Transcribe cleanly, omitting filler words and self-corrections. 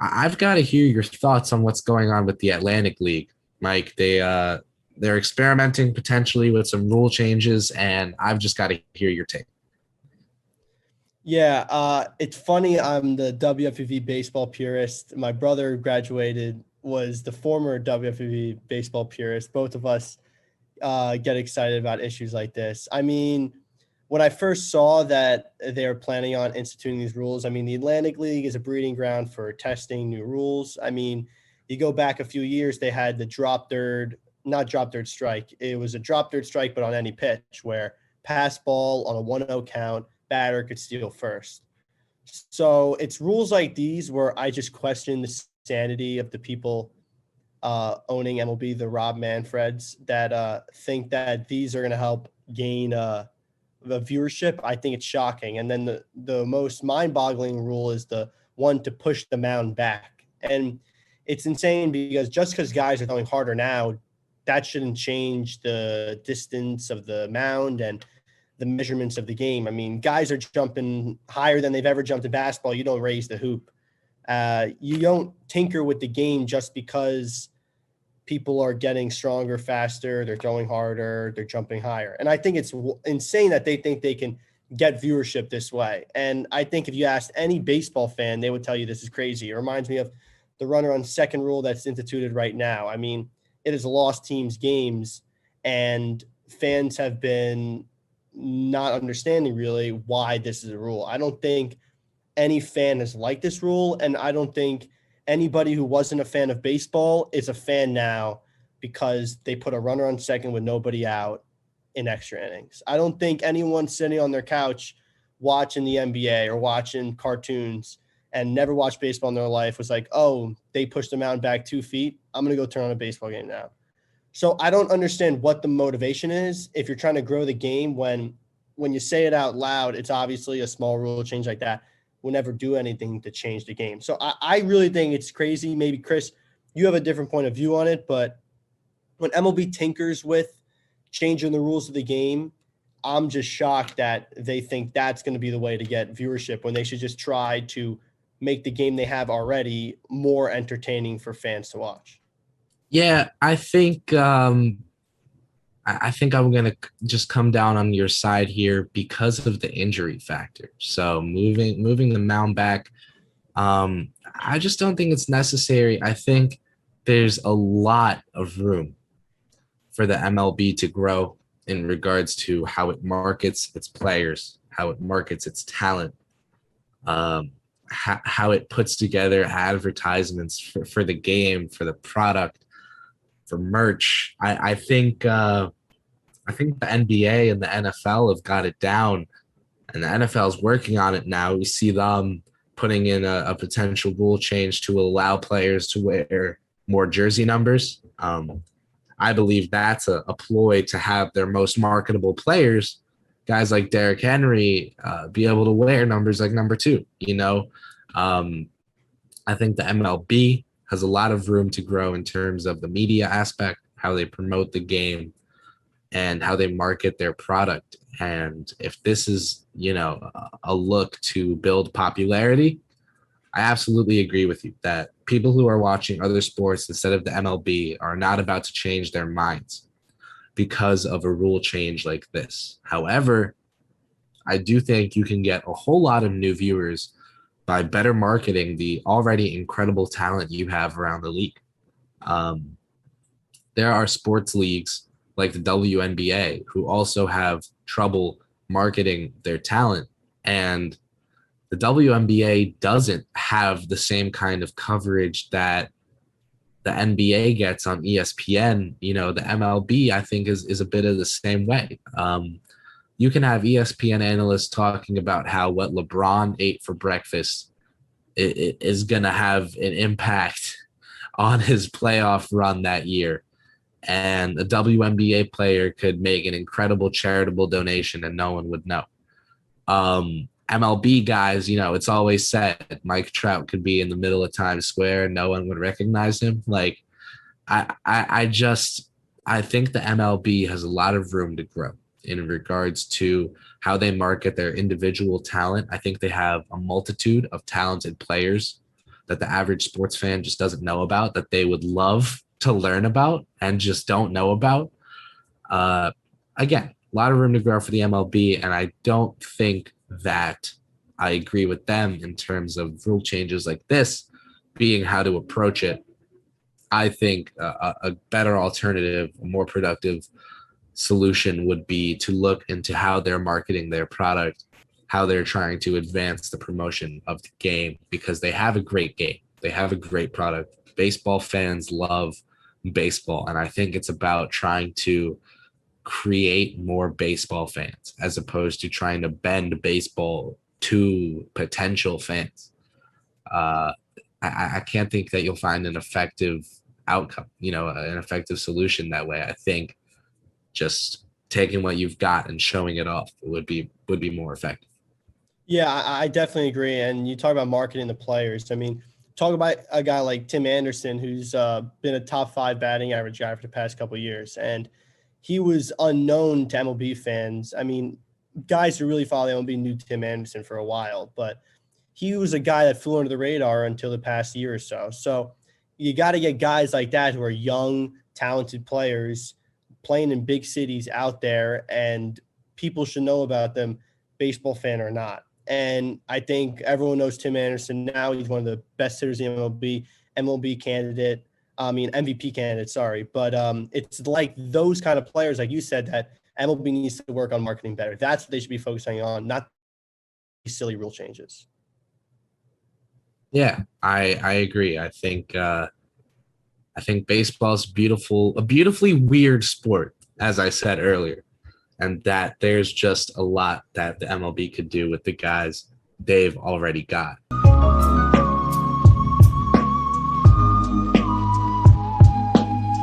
I've got to hear your thoughts on what's going on with the Atlantic League, Mike. They're experimenting potentially with some rule changes, and I've just got to hear your take. Yeah, it's funny. I'm the WFUV baseball purist. My brother graduated, was the former WFUV baseball purist. Both of us get excited about issues like this. I mean, when I first saw that they were planning on instituting these rules, I mean, the Atlantic League is a breeding ground for testing new rules. I mean, you go back a few years, they had the not drop third strike. It was a drop third strike, but on any pitch where pass ball on a 1-0 count, batter could steal first. So it's rules like these where I just question the sanity of the people owning MLB, the Rob Manfreds, that think that these are going to help gain the viewership. I think it's shocking. And then the most mind-boggling rule is the one to push the mound back. And it's insane because just because guys are throwing harder now, that shouldn't change the distance of the mound and the measurements of the game. I mean, guys are jumping higher than they've ever jumped in basketball. You don't raise the hoop. You don't tinker with the game just because people are getting stronger, faster, they're throwing harder, they're jumping higher. And I think it's insane that they think they can get viewership this way. And I think if you asked any baseball fan, they would tell you this is crazy. It reminds me of the runner on second rule that's instituted right now. I mean, it has lost teams games, and fans have been not understanding really why this is a rule. I don't think any fan has liked this rule, and I don't think anybody who wasn't a fan of baseball is a fan now because they put a runner on second with nobody out in extra innings. I don't think anyone sitting on their couch watching the NBA or watching cartoons and never watched baseball in their life was like, oh, they pushed the mound back 2 feet. I'm going to go turn on a baseball game now. So I don't understand what the motivation is if you're trying to grow the game when you say it out loud, it's obviously a small rule change like that will never do anything to change the game. So I really think it's crazy. Maybe, Kris, you have a different point of view on it, but when MLB tinkers with changing the rules of the game, I'm just shocked that they think that's going to be the way to get viewership when they should just try to make the game they have already more entertaining for fans to watch. Yeah, I think I'm gonna just come down on your side here because of the injury factor. So moving the mound back, I just don't think it's necessary. I think there's a lot of room for the MLB to grow in regards to how it markets its players, how it markets its talent, how it puts together advertisements for the game, for the product, for merch. I think the NBA and the NFL have got it down, and the NFL is working on it now. We see them putting in a potential rule change to allow players to wear more jersey numbers. I believe that's a ploy to have their most marketable players, guys like Derrick Henry, be able to wear numbers like number 2. I think the MLB has a lot of room to grow in terms of the media aspect, how they promote the game, and how they market their product. And if this is, a look to build popularity, I absolutely agree with you that people who are watching other sports instead of the MLB are not about to change their minds because of a rule change like this. However, I do think you can get a whole lot of new viewers by better marketing the already incredible talent you have around the league. Um, there are sports leagues like the WNBA who also have trouble marketing their talent, and the WNBA doesn't have the same kind of coverage that the NBA gets on ESPN. The MLB, I think, is a bit of the same way. You can have ESPN analysts talking about how what LeBron ate for breakfast it is going to have an impact on his playoff run that year. And a WNBA player could make an incredible charitable donation and no one would know. MLB guys, it's always said Mike Trout could be in the middle of Times Square and no one would recognize him. Like, I think the MLB has a lot of room to grow in regards to how they market their individual talent. I think they have a multitude of talented players that the average sports fan just doesn't know about, that they would love to learn about and just don't know about. Again, a lot of room to grow for the MLB, and I don't think that I agree with them in terms of rule changes like this being how to approach it. I think a better alternative, a more productive solution would be to look into how they're marketing their product, how they're trying to advance the promotion of the game, because they have a great game. They have a great product. Baseball fans love baseball, and I think it's about trying to create more baseball fans as opposed to trying to bend baseball to potential fans. I can't think that you'll find an effective outcome, an effective solution that way. I think just taking what you've got and showing it off would be more effective. Yeah, I definitely agree. And you talk about marketing the players. I mean, talk about a guy like Tim Anderson, who's been a top 5 batting average guy for the past couple of years. And he was unknown to MLB fans. I mean, guys who really follow the MLB knew Tim Anderson for a while, but he was a guy that flew under the radar until the past year or so. So you got to get guys like that who are young, talented players playing in big cities out there, and people should know about them, baseball fan or not. And I think everyone knows Tim Anderson now. He's one of the best hitters in the MLB candidate. MVP candidate, sorry. But it's like those kind of players, like you said, that MLB needs to work on marketing better. That's what they should be focusing on, not these silly rule changes. Yeah, I agree. I think baseball is a beautifully weird sport, as I said earlier, and that there's just a lot that the MLB could do with the guys they've already got.